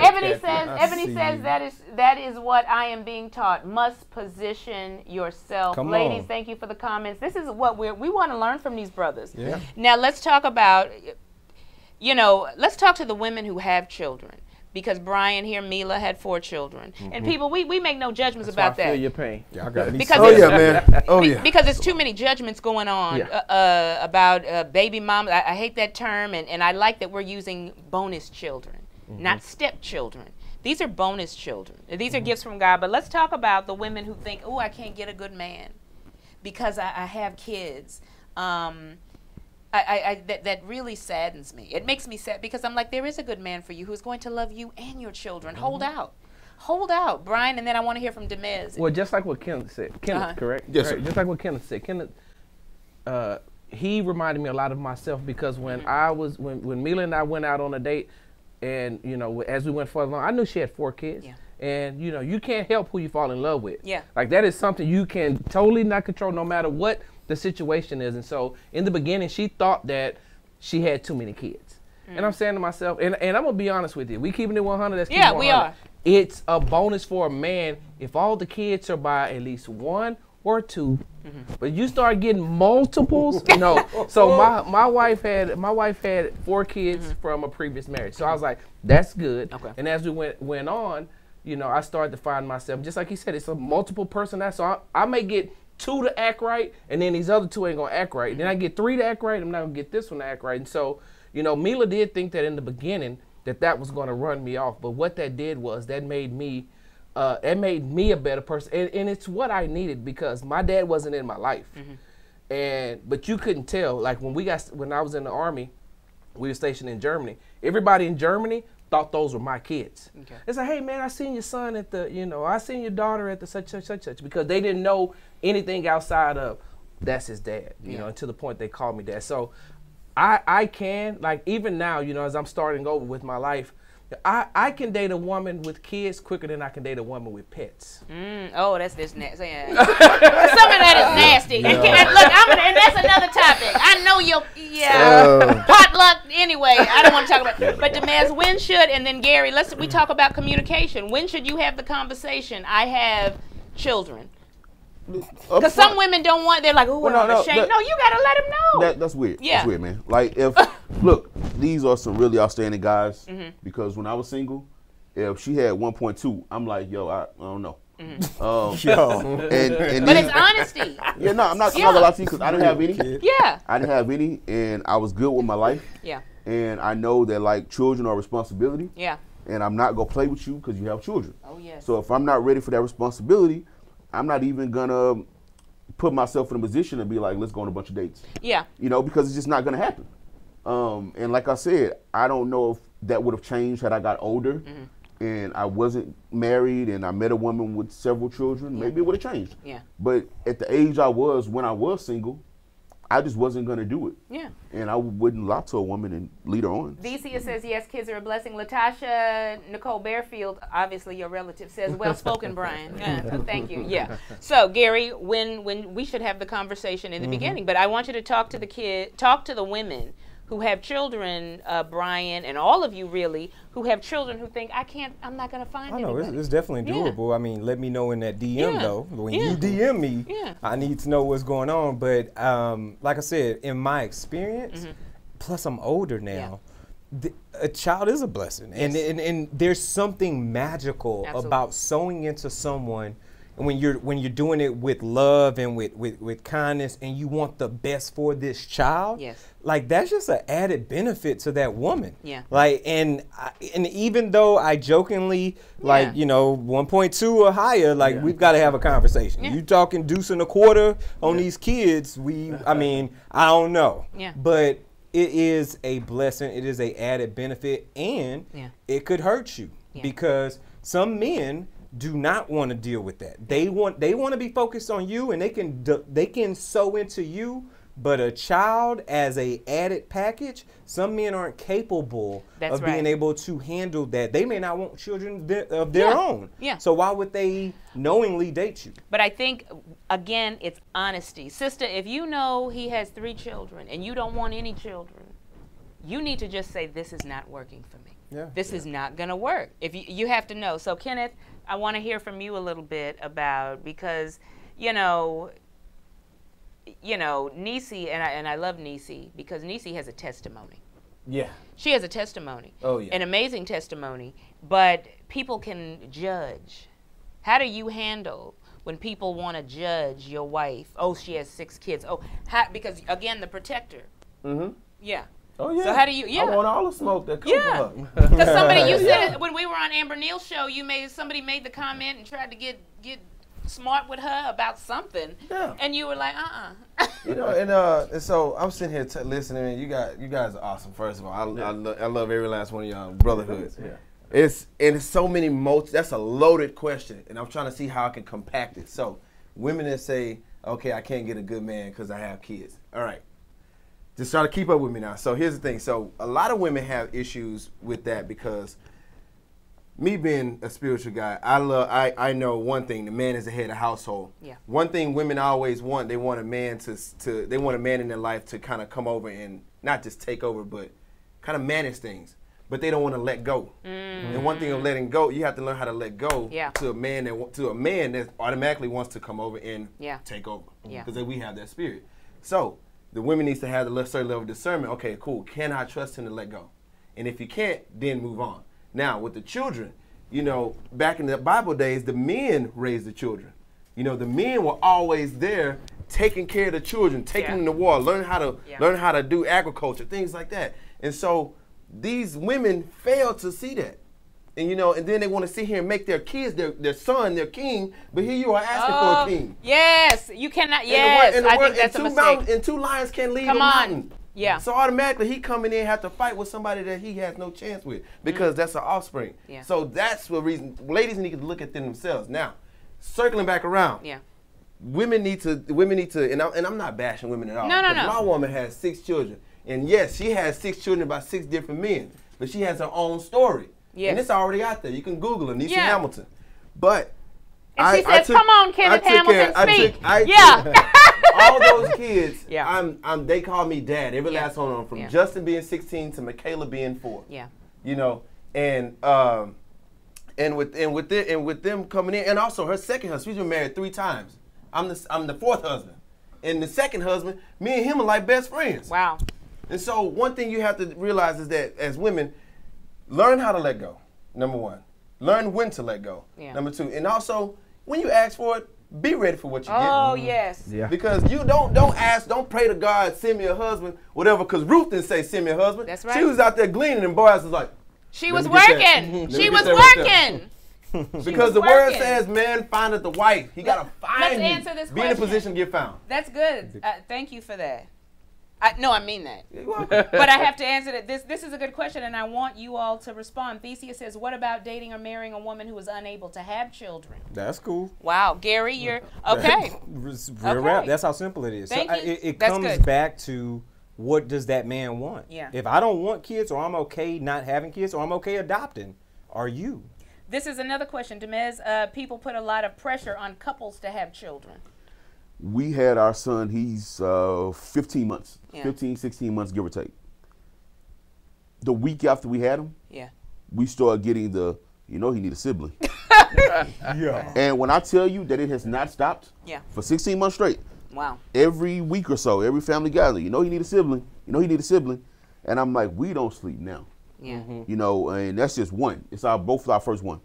Ebony says that is what I am being taught. Must position yourself. Ladies, thank you for the comments. This is what we want to learn from these brothers. Yeah. Now let's talk about. Let's talk to the women who have children. Because Brian here, Mila had 4 children. And people, we make no judgments about that. I feel your pain. Yeah, I got me. Because because there's too many judgments going on about baby mom. I hate that term, and I like that we're using bonus children, not stepchildren. These are bonus children. These are gifts from God. But let's talk about the women who think, oh, I can't get a good man because I have kids. That really saddens me. It makes me sad because I'm like, there is a good man for you who's going to love you and your children. Hold out, Brian, and then I want to hear from Demez. Well, just like what Kenneth said. Kenneth, correct? Yes, sir. Just like what Kenneth said. Kenneth, he reminded me a lot of myself because when when Mila and I went out on a date, and as we went further along, I knew she had 4 kids. Yeah. And you can't help who you fall in love with. Yeah. Like that is something you can totally not control, no matter what the situation is. And so in the beginning, she thought that she had too many kids. And I'm saying to myself, and I'm gonna be honest with you, we keeping it 100. That's yeah, we are. It's a bonus for a man if all the kids are by at least 1 or 2. But you start getting multiples. No. So my wife had 4 kids from a previous marriage. So I was like, that's good. Okay. And as we went on, I started to find myself, just like he said, it's a multiple personality. So I may get 2 to act right, and then these other 2 ain't gonna act right. And then I get 3 to act right, I'm not gonna get this one to act right. And so, Mila did think that in the beginning that was gonna run me off. But what that did was that made me a better person. And it's what I needed because my dad wasn't in my life. But you couldn't tell. Like when I was in the Army, we were stationed in Germany. Everybody in Germany thought those were my kids. Okay. It's like, hey man, I seen your son at the, I seen your daughter at the such, because they didn't know anything outside of that's his dad, to the point they called me dad. So I can, like even now, as I'm starting over with my life, I can date a woman with kids quicker than I can date a woman with pets. Oh, that's this nasty. Some of that is nasty. Yeah. And that's another topic. I know potluck. Anyway, I don't want to talk about it. But Demez, when should, and then Gary, we talk about communication. When should you have the conversation? I have children. Because some women don't want. They're like, oh, I'm ashamed. No, you gotta let them know. That's weird. Yeah. That's weird, man. Like look, these are some really outstanding guys. Because when I was single, if she had 1.2, I'm like, yo, I don't know. But it's honesty. Yeah, no, I'm not gonna lie to you because I didn't have any. Yeah. I didn't have any, and I was good with my life. Yeah. And I know that like children are a responsibility. Yeah. And I'm not gonna play with you because you have children. Oh yes. So if I'm not ready for that responsibility, I'm not even gonna put myself in a position to be like, let's go on a bunch of dates. Yeah. You know, because it's just not gonna happen. And like I said, I don't know if that would have changed had I got older and I wasn't married and I met a woman with several children. Maybe it would have changed. Yeah. But at the age I was when I was single, I just wasn't going to do it. Yeah. And I wouldn't lie to a woman and lead her on. Decia says, yes, kids are a blessing. Latasha Nicole Bearfield, obviously your relative, says, well spoken, Brian. Yeah, thank you. Yeah. So, Gary, when we should have the conversation in the beginning, but I want you to talk to the women who have children, Brian, and all of you really, who have children who think, I'm not going to find anybody. It's definitely doable. I mean, let me know in that DM though. When you DM me, I need to know what's going on. But like I said, in my experience, plus I'm older now, a child is a blessing. Yes. And there's something magical about sowing into someone. And when you're doing it with love and with kindness and you want the best for this child, like that's just an added benefit to that woman. Yeah. Like and even though I jokingly like 1.2 or higher, like we've got to have a conversation. You talking deuce and a quarter on these kids? I mean I don't know. Yeah. But it is a blessing. It is a added benefit, and it could hurt you because some men do not want to deal with that. They want to be focused on you, and they can sow into you. But a child as a added package, some men aren't capable of being able to handle that. They may not want children of their own. Yeah. So why would they knowingly date you? But I think again, it's honesty, sister. If you know he has 3 children and you don't want any children, you need to just say, this is not working for me. Yeah. This is not going to work. If you have to know. So Kenneth, I want to hear from you a little bit about, because Niecy, and I love Niecy because Niecy has a testimony. Yeah. She has a testimony. Oh yeah. An amazing testimony, but people can judge. How do you handle when people want to judge your wife? Oh, she has 6 kids. Oh, because again, the protector. Yeah. Oh yeah. So how do you? Yeah. I want all the smoke that comes from her. Because somebody, you said it when we were on Amber Neal's show. Somebody made the comment and tried to get smart with her about something. Yeah. And you were like, and so I'm sitting here listening. And you guys are awesome. First of all, I love every last one of y'all brotherhoods. Yeah. It's so many that's a loaded question, and I'm trying to see how I can compact it. So, women that say, okay, I can't get a good man because I have kids. All right. Just try to keep up with me now. So here's the thing. So a lot of women have issues with that because me being a spiritual guy, I know one thing: the man is the head of the household. Yeah. One thing women always want, they want a man they want a man in their life to kind of come over and not just take over, but kind of manage things. But they don't want to let go. And one thing of letting go, you have to learn how to let go to a man that automatically wants to come over and take over. Because we have that spirit. So the women needs to have the certain level of discernment. Okay, cool. Can I trust him to let go? And if you can't, then move on. Now, with the children, back in the Bible days, the men raised the children. The men were always there taking care of the children, taking them to war, learn how to do agriculture, things like that. And so these women fail to see that. And and then they want to sit here and make their kids their son, their king, but here you are asking for a king. Yes, you cannot. Yes, I think that's a mistake. And 2 lions can't lead a mountain. Yeah. So automatically he coming in and have to fight with somebody that he has no chance with because that's an offspring. Yeah. So that's the reason ladies need to look at themselves. Now, circling back around. Yeah. Women need to, and I'm not bashing women at all. No. My woman has 6 children, and yes, she has 6 children by 6 different men, but she has her own story. Yes. And it's already out there. You can Google her, Niecy Hamilton. But and she says, "Come on, Kenneth Hamilton, speak." All those kids, they call me dad. Every last one of them, from Justin being 16 to Michaela being 4. Yeah. And with them coming in, and also her second husband, she's been married 3 times. I'm the 4th husband, and the second husband, me and him are like best friends. Wow. And so one thing you have to realize is that as women, learn how to let go. Number 1, learn when to let go. Yeah. Number 2, and also when you ask for it, be ready for what you get. Oh, yes. Yeah. Because you don't ask, don't pray to God, send me a husband, whatever, because Ruth didn't say, send me a husband. That's right. She was out there gleaning, and Boaz was like, she was working. She was working. Because the word says, man findeth the wife. He got to find you. Let's answer this Be in a question. position to get found. That's good. Thank you for that. No, I mean that. But I have to answer that. This is a good question, and I want you all to respond. Theseus says, what about dating or marrying a woman who is unable to have children? That's cool. Wow. Gary, you're okay. Real rap. That's how simple it is. Thank you. It That's comes good. back to what does that man want? Yeah. If I don't want kids, or I'm okay not having kids, or I'm okay adopting, are you? This is another question, Demez. People put a lot of pressure on couples to have children. We had our son, he's 15 months, Yeah. 15, 16 months, give or take. The week after we had him, Yeah. we started getting he need a sibling. Yeah. And when I tell you that it has not stopped Yeah. for 16 months straight, Wow. every week or so, every family gathering, he need a sibling, he need a sibling. And I'm like, we don't sleep now. Yeah. And that's just one. It's both our first one.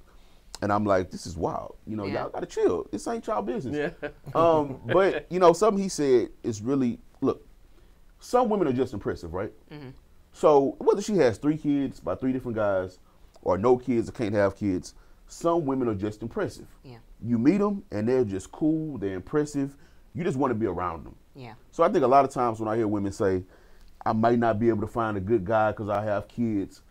And I'm like, this is wild. Y'all gotta chill. This ain't y'all business. Yeah. But something he said is really, look, some women are just impressive, right? Mm-hmm. So whether she has 3 kids by 3 different guys, or no kids or can't have kids, some women are just impressive. Yeah. You meet them and they're just cool. They're impressive. You just want to be around them. Yeah. So I think a lot of times when I hear women say, I might not be able to find a good guy because I have kids,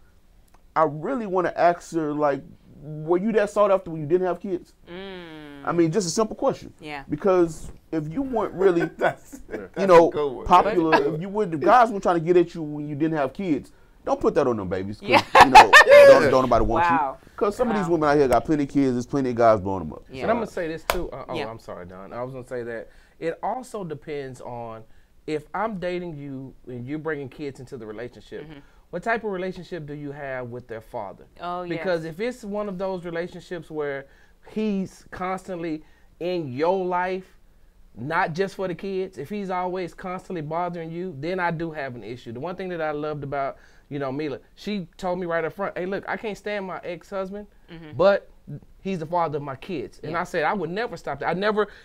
I really want to ask her, like, were you that sought after when you didn't have kids? I mean, just a simple question. Yeah. Because if you weren't really, Good one. popular, if the guys were trying to get at you when you didn't have kids, don't put that on them babies. Yeah. Don't nobody want Wow. you. Because some of these Wow. women out here got plenty of kids. There's plenty of guys blowing them up. Yeah. And I'm going to say this too. Yeah. I'm sorry, Don. I was going to say that it also depends on if I'm dating you and you're bringing kids into the relationship, what type of relationship do you have with their father? Oh, yes. Because if it's one of those relationships where he's constantly in your life, not just for the kids, if he's always constantly bothering you, then I do have an issue. The one thing that I loved about, Mila, she told me right up front, hey, look, I can't stand my ex-husband, but he's the father of my kids. And I said, I would never stop that.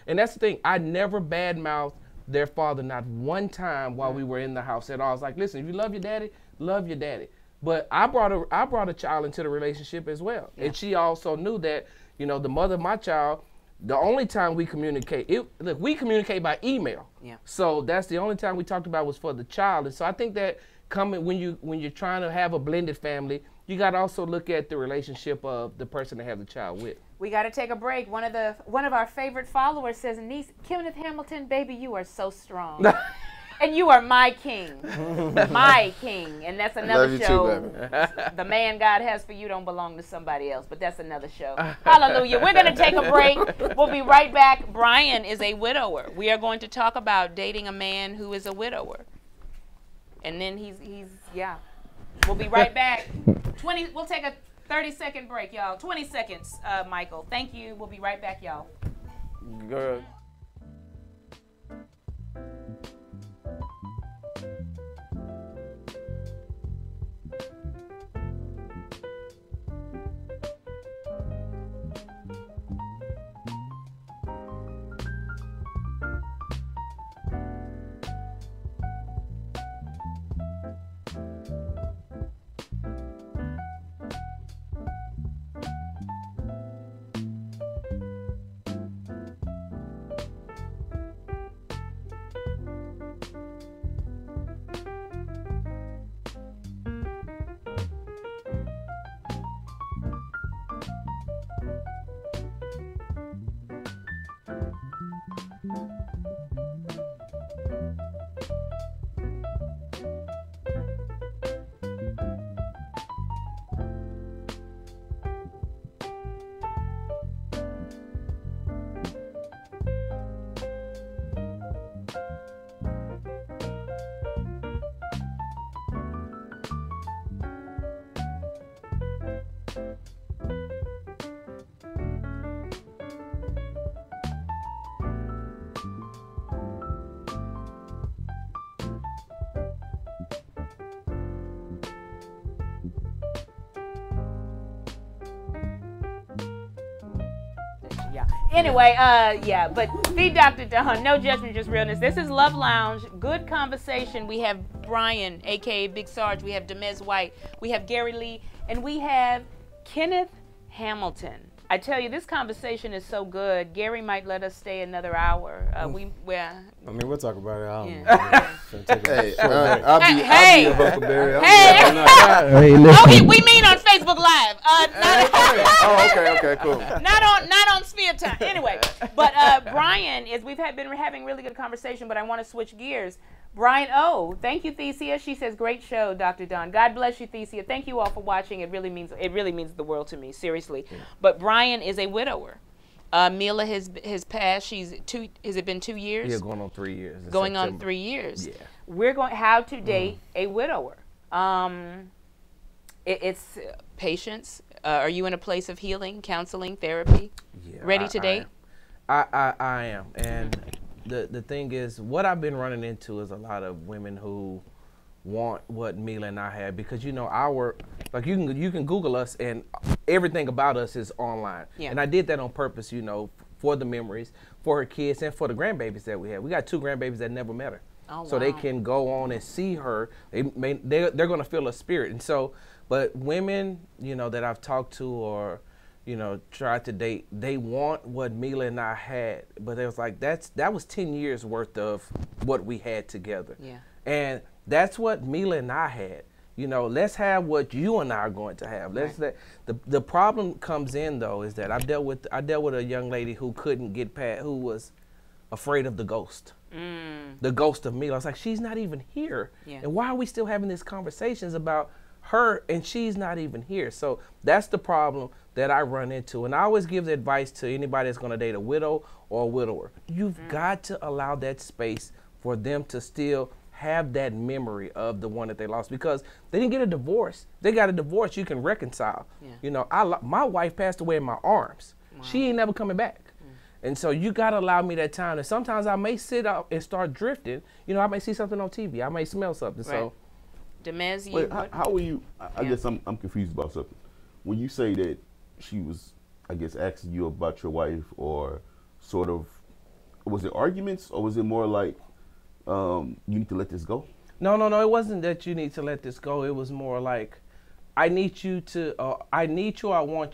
And that's the thing, I never badmouthed their father not one time while we were in the house at all. I was like, listen, if you love your daddy, love your daddy. But I brought a child into the relationship as well. Yeah. And she also knew that, the mother of my child, the only time we communicate, we communicate by email. Yeah. So that's the only time we talked about was for the child. And so I think that when you're trying to have a blended family, you got to also look at the relationship of the person to have the child with. We got to take a break. One of our favorite followers says, niece, Kenneth Hamilton, baby, you are so strong. And you are my king. My king. And that's another show. Too, the man God has for you don't belong to somebody else, but that's another show. Hallelujah. We're going to take a break. We'll be right back. Brian is a widower. We are going to talk about dating a man who is a widower. And then he's We'll be right back. We'll take a 30-second break, y'all. 20 seconds, Michael. Thank you. We'll be right back, y'all. Good. Yeah. Anyway, yeah, but the Dr. Dawn, no judgment, just realness. This is Love Lounge. Good conversation. We have Brian, aka Big Sarge. We have Demez White. We have Gary Lee, and we have Kenneth Hamilton. I tell you, this conversation is so good. Gary might let us stay another hour. I mean, we'll talk about it. I'll be your Huckleberry. Okay, we mean on Facebook Live. Okay, cool. Not on Sphere Time. Anyway, but Brian we've been having really good conversation, but I want to switch gears. Brian O, thank you, Thesia. She says, great show, Dr. Dawn. God bless you, Thesia. Thank you all for watching. It really means the world to me, seriously. Yeah. But Brian is a widower. Mila has passed. Has it been 2 years? Yeah, going on 3 years. Going on 3 years. Yeah. We're going how to date a widower. It's patience. Are you in a place of healing, counseling, therapy? Yeah, ready to date? I am, and. The thing is, what I've been running into is a lot of women who want what Mila and I had, because you know you can Google us and everything about us is online. Yeah. And I did that on purpose, you know, for the memories, for her kids, and for the grandbabies that we have. We got 2 grandbabies that never met her, so they can go on and see her. They're going to feel a spirit, and so. But women, you know, that I've talked to or you know, tried to date, they want what Mila and I had, but it was like, that was 10 years worth of what we had together. Yeah. And that's what Mila and I had. You know, let's have what you and I are going to have. The problem comes in though is that I dealt with a young lady who couldn't get past, who was afraid of the ghost. The ghost of Mila. I was like, she's not even here. Yeah. And why are we still having these conversations about her and she's not even here? So that's the problem that I run into. And I always give the advice to anybody that's going to date a widow or a widower. You've got to allow that space for them to still have that memory of the one that they lost, because they didn't get a divorce. They got a divorce. You can reconcile. Yeah. You know, my wife passed away in my arms. Wow. She ain't never coming back. And so you got to allow me that time. And sometimes I may sit up and start drifting. You know, I may see something on TV. I may smell something. Right. So, Demez, how were you? I guess I'm confused about something. When you say that she was, I guess, asking you about your wife, or sort of, was it arguments, or was it more like you need to let this go? No. It wasn't that you need to let this go. It was more like, I want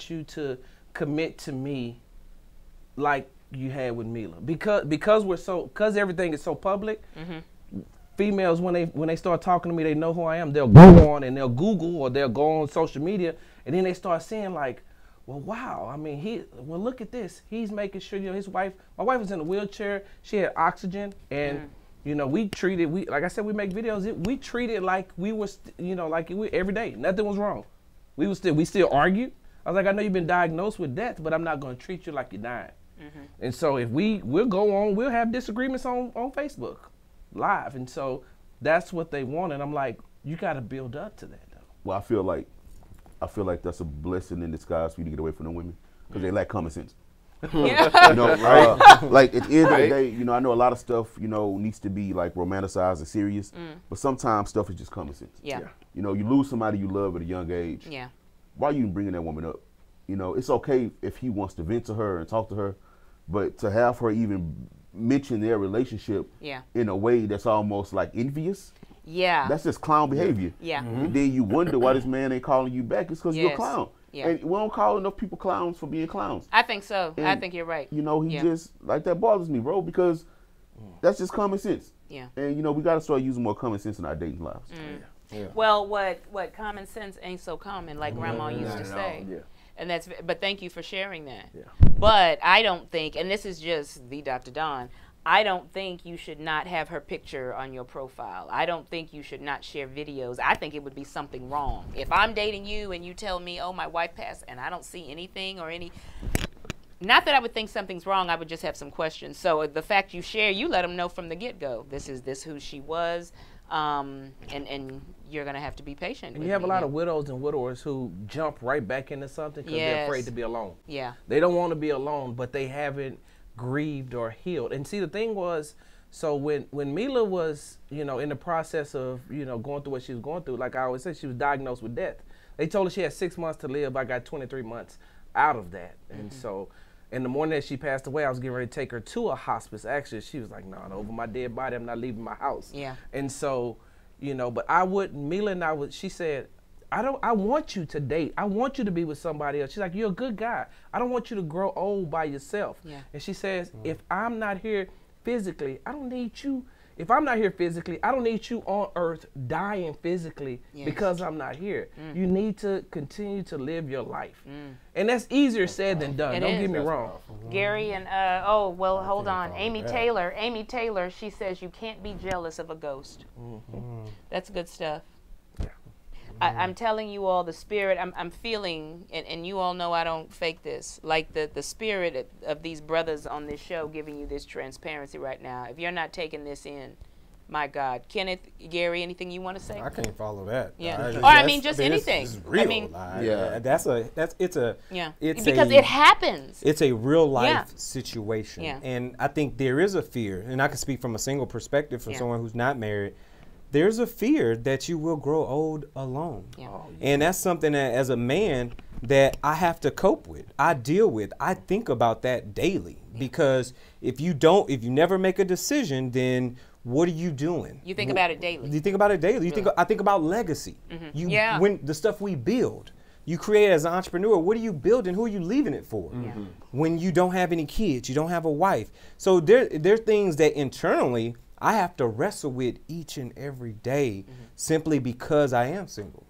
you to commit to me like you had with Mila, because everything is so public. Females, when they start talking to me, they know who I am. They'll go on and they'll Google or they'll go on social media, and then they start seeing like, well, wow, I mean, look at this. He's making sure, you know, my wife was in a wheelchair. She had oxygen, and you know, like I said, we make videos. We treated like we were, you know, like every day. Nothing was wrong. We still argued. I was like, I know you've been diagnosed with death, but I'm not going to treat you like you're dying. And so if we'll go on, we'll have disagreements on Facebook Live. And so that's what they want. And I'm like, you got to build up to that, though. Well, I feel like that's a blessing in disguise for you to get away from the women, because they lack common sense. You know, right? Like at the end of the day, you know, I know a lot of stuff, you know, needs to be like romanticized and serious, but sometimes stuff is just common sense. Yeah. You know, you lose somebody you love at a young age. Yeah. Why are you even bringing that woman up? You know, it's okay if he wants to vent to her and talk to her, but to have her even mention their relationship in a way that's almost like envious. Yeah. That's just clown behavior. Yeah. And then you wonder why this man ain't calling you back. It's because you're a clown. Yeah. And we don't call enough people clowns for being clowns. I think so. And I think you're right. You know, he just, like, that bothers me, bro, because that's just common sense. Yeah. And, you know, we got to start using more common sense in our dating lives. Yeah. Well, what common sense ain't so common, like Grandma used to say. Yeah. And but thank you for sharing that. Yeah. But I don't think, and this is just the Dr. Dawn, I don't think you should not have her picture on your profile. I don't think you should not share videos. I think it would be something wrong. If I'm dating you and you tell me, oh, my wife passed, and I don't see anything or any, not that I would think something's wrong, I would just have some questions. So the fact you share, you let them know from the get-go. This is who she was, and you're going to have to be patient. And you have a lot of widows and widowers who jump right back into something because they're afraid to be alone. Yeah. They don't want to be alone, but they haven't grieved or healed. And see, the thing was, so when Mila was, you know, in the process of, you know, going through what she was going through, like I always say, she was diagnosed with death. They told her she had 6 months to live. I got 23 months out of that. And so And the morning that she passed away, I was getting ready to take her to a hospice. Actually, she was like, no, over my dead body, I'm not leaving my house. Yeah. And so, you know, but Mila and I would, she said, I want you to date. I want you to be with somebody else. She's like, you're a good guy. I don't want you to grow old by yourself. Yeah. And she says, if I'm not here physically, I don't need you. If I'm not here physically, I don't need you on earth dying physically because I'm not here. You need to continue to live your life. And that's easier said than done. Don't get me wrong. Gary and, hold on. Amy Taylor, she says you can't be jealous of a ghost. That's good stuff. I'm telling you all, the spirit, I'm feeling, and you all know I don't fake this, like the spirit of these brothers on this show giving you this transparency right now. If you're not taking this in, my God. Kenneth, Gary, anything you want to say? I can't follow that. Yeah. I mean, anything. It's real. It's because it happens. It's a real life situation. Yeah. And I think there is a fear, and I can speak from a single perspective from someone who's not married. There's a fear that you will grow old alone. Yeah. And that's something that as a man that I have to cope with. I deal with. I think about that daily because if you never make a decision, then what are you doing? You think about it daily. You think about it daily. Really? I think about legacy. When the stuff we build, you create as an entrepreneur, what are you building? Who are you leaving it for? When you don't have any kids, you don't have a wife. So there are things that internally I have to wrestle with each and every day simply because I am single.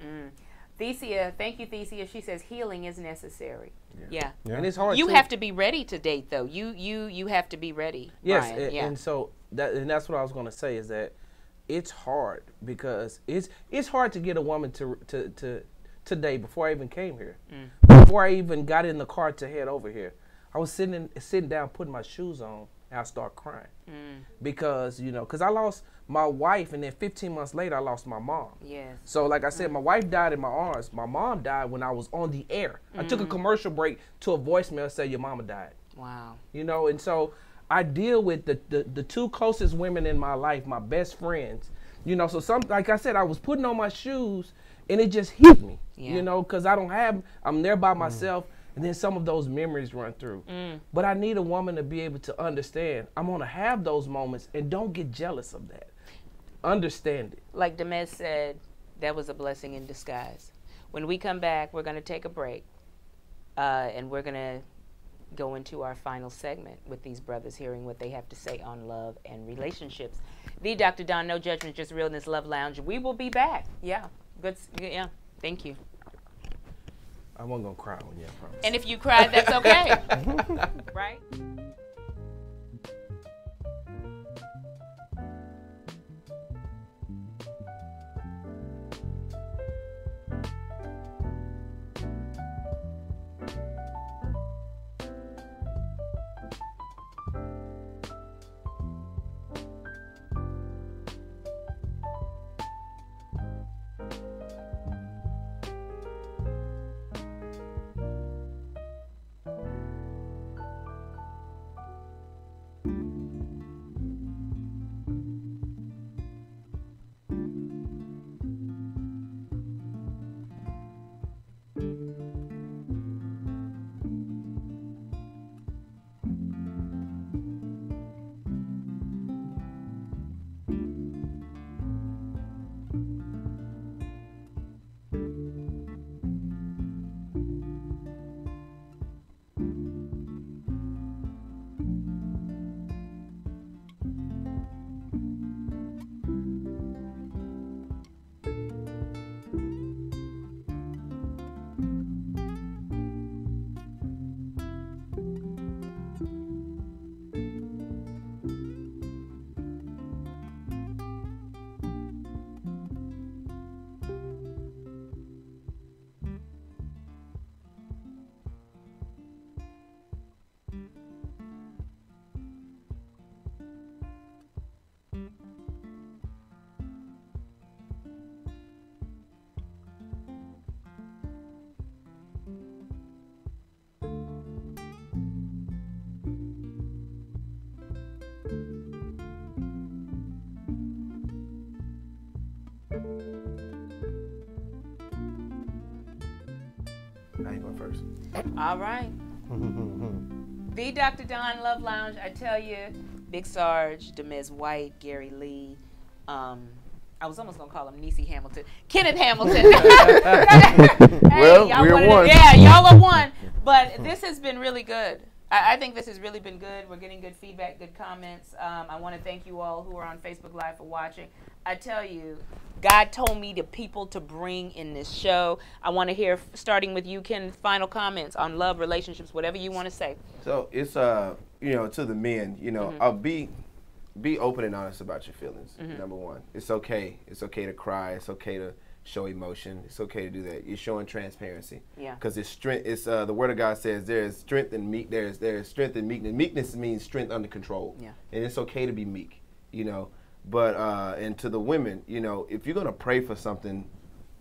Thesia, thank you, Thesia. She says healing is necessary. Yeah. And it's hard. You have to be ready to date, though. You have to be ready. Yes, and so that's what I was going to say is that it's hard because it's hard to get a woman to date before I even came here. Before I even got in the car to head over here, I was sitting down putting my shoes on. And I start crying because I lost my wife, and then 15 months later I lost my mom. Yes. So like I said, my wife died in my arms. My mom died when I was on the air. I took a commercial break to a voicemail and said your mama died. Wow. And so I deal with the two closest women in my life, my best friends. So like I said, I was putting on my shoes and it just hit me. Because I'm there by myself. And then some of those memories run through. But I need a woman to be able to understand. I'm going to have those moments, and don't get jealous of that. Understand it. Like Demez said, that was a blessing in disguise. When we come back, we're going to take a break, and we're going to go into our final segment with these brothers, hearing what they have to say on love and relationships. The Dr. Don, No Judgment, Just Realness, Love Lounge. We will be back. Yeah. Good. Yeah. Thank you. I wasn't going to cry on you, I promise. And if you cried, that's okay. Right? I ain't going first. All right. The Dr. Don Love Lounge, I tell you, Big Sarge, Demez White, Gary Lee, I was almost going to call him Niecy Hamilton. Kenneth Hamilton. Hey, well, we're one. Yeah, y'all are one. But this has been really good. I think this has really been good. We're getting good feedback, good comments. I want to thank you all who are on Facebook Live for watching. I tell you, God told me the people to bring in this show. I want to hear, starting with you, Ken, final comments on love, relationships, whatever you want to say. So it's, you know, to the men, you know, I'll be open and honest about your feelings, number one. It's okay. It's okay to cry. It's okay to show emotion. It's okay to do that. You're showing transparency. Yeah. Because it's strength. It's the Word of God says there is strength and meek. There is strength and meekness. Meekness means strength under control. Yeah. And it's okay to be meek. You know. But and to the women, you know, if you're gonna pray for something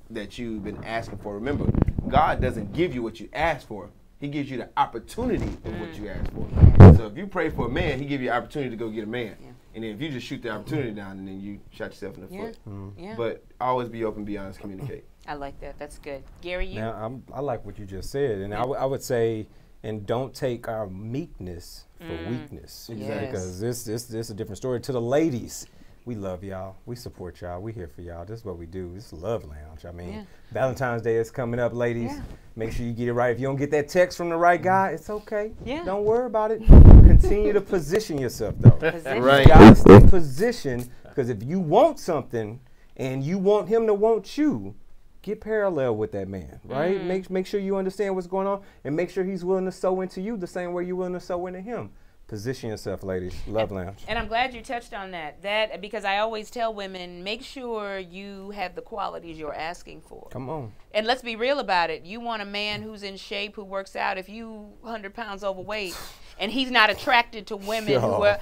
that you've been asking for, remember, God doesn't give you what you ask for. He gives you the opportunity of what you ask for. So if you pray for a man, he gives you the opportunity to go get a man. Yeah. And then if you just shoot the opportunity down, and then you shot yourself in the foot. Yeah. But always be open, be honest, communicate. I like that. That's good. Gary, you? Now, I like what you just said. And I would say, and don't take our meekness for weakness. Exactly. Because this is a different story. To the ladies, we love y'all. We support y'all. We here for y'all. This is what we do. This is Love Lounge. I mean, Valentine's Day is coming up, ladies. Yeah. Make sure you get it right. If you don't get that text from the right guy, it's okay. Yeah. Don't worry about it. Continue to position yourself, though. Right. You gotta stay positioned, because if you want something and you want him to want you, get parallel with that man, right? Make sure you understand what's going on, and make sure he's willing to sow into you the same way you're willing to sow into him. Position yourself, ladies. Love Lounge. And I'm glad you touched on that. Because I always tell women, make sure you have the qualities you're asking for. Come on. And let's be real about it. You want a man who's in shape, who works out. If you 100 pounds overweight and he's not attracted to women who are,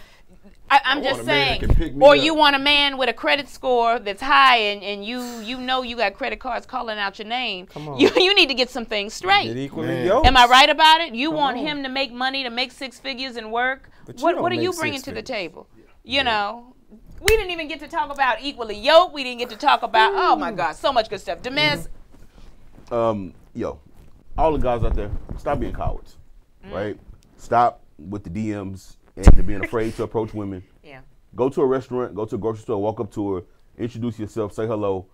I'm just saying, or you want a man with a credit score that's high, and you know you got credit cards calling out your name. Come on. You need to get some things straight. Am I right about it? You want him to make money, to make 6 figures and work. What are you bringing to the table? You know, we didn't even get to talk about equally yoked. We didn't get to talk about, oh my God, so much good stuff. Demez. Yo, all the guys out there, stop being cowards, right? Stop with the DMs and being afraid to approach women. Yeah. Go to a restaurant, go to a grocery store, walk up to her, introduce yourself, say hello,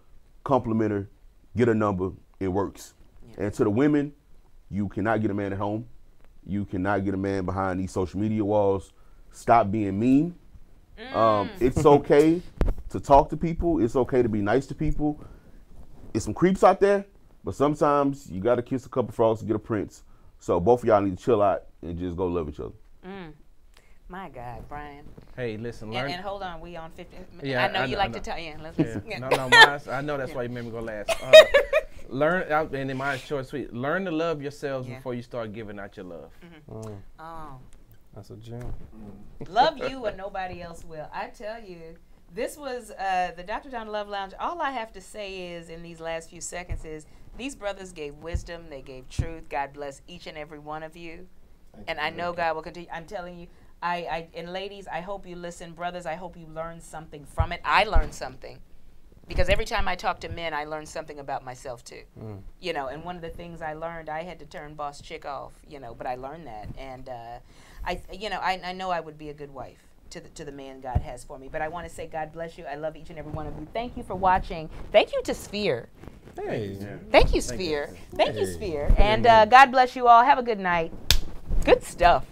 compliment her, get her number. It works. Yeah. And to the women, you cannot get a man at home. You cannot get a man behind these social media walls. Stop being mean. It's okay to talk to people. It's okay to be nice to people. It's some creeps out there, but sometimes you got to kiss a couple frogs to get a prince. So both of y'all need to chill out and just go love each other. My God, Brian. Hey, listen, learn. And hold on, we on 50. Yeah, I know to tell you. No, I know that's why you made me go last. Learn, and in mine's short, sweet. Learn to love yourselves before you start giving out your love. Oh, that's a gem. Love you or nobody else will. I tell you, this was the Dr. Don Love Lounge. All I have to say is, in these last few seconds, is these brothers gave wisdom. They gave truth. God bless each and every one of you. And I know God will continue. I'm telling you. And ladies, I hope you listen. Brothers, I hope you learn something from it. I learned something. Because every time I talk to men, I learn something about myself too. You know, and one of the things I learned, I had to turn boss chick off, you know, but I learned that. And I know I would be a good wife to the man God has for me. But I want to say God bless you. I love each and every one of you. Thank you for watching. Thank you to Sphere. Hey. Thank you, Sphere. Thank you, Sphere. And God bless you all. Have a good night. Good stuff.